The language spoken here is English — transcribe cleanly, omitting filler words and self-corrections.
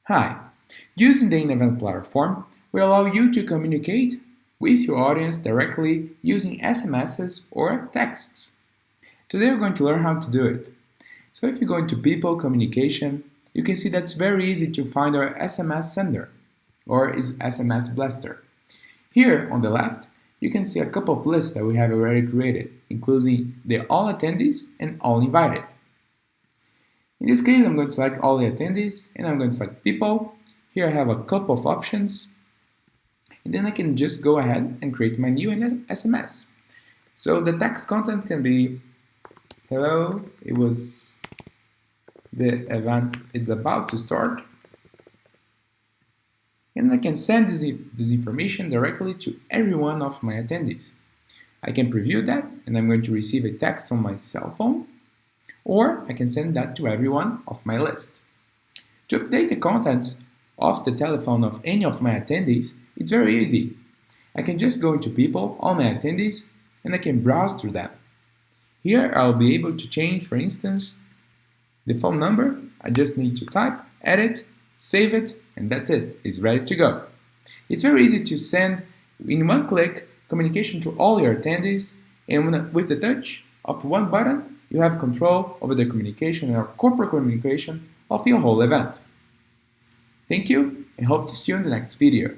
Hi! Using the InEvent platform will allow you to communicate with your audience directly using SMSs or texts. Today we're going to learn how to do it. So if you go into People Communication, you can see that it's very easy to find our SMS sender or is SMS blaster. Here on the left, you can see a couple of lists that we have already created, including the all attendees and all invited. In this case, I'm going to select all the attendees and I'm going to select people. Here I have a couple of options. And then I can just go ahead and create my new SMS. So the text content can be, hello, the event is about to start. And I can send this information directly to every one of my attendees. I can preview that and I'm going to receive a text on my cell phone, or I can send that to everyone of my list. To update the contents of the telephone of any of my attendees, it's very easy. I can just go into People, all my attendees, and I can browse through them. Here I'll be able to change, for instance, the phone number. I just need to type, edit, save it, and that's it. It's ready to go. It's very easy to send, in one click, communication to all your attendees, and with the touch of one button, you have control over the communication or corporate communication of your whole event. Thank you, and hope to see you in the next video.